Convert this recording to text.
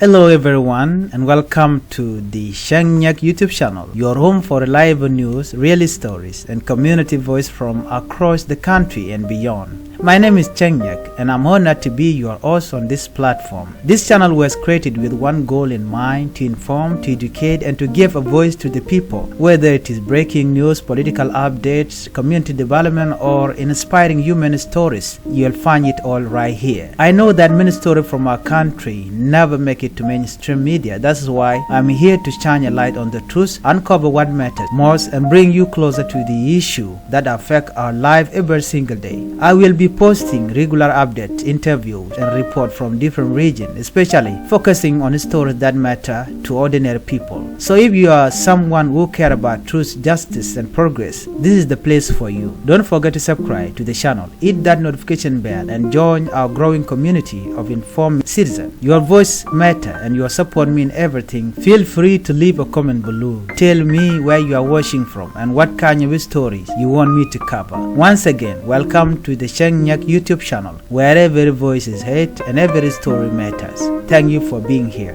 Hello everyone and welcome to the Chang Nyak YouTube channel, your home for reliable news, real stories and community voice from across the country and beyond. My name is Chang Nyak and I'm honored to be your host on this platform. This channel was created with one goal in mind: to inform, to educate and to give a voice to the people. Whether it is breaking news, political updates, community development or inspiring human stories, you'll find it all right here. I know that many stories from our country never make it to mainstream media. That's why I'm here to shine a light on the truth, uncover what matters most and bring you closer to the issue that affect our life every single day. I will be posting regular updates, interviews and reports from different regions, especially focusing on stories that matter to ordinary people. So if you are someone who care about truth, justice and progress, this is the place for you. Don't forget to subscribe to the channel, hit that notification bell and join our growing community of informed citizens. Your voice matters and your support means everything. Feel free to leave a comment below. Tell me where you are watching from and what kind of stories you want me to cover. Once again, welcome to the Chang Nyak YouTube channel, where every voice is heard and every story matters. Thank you for being here.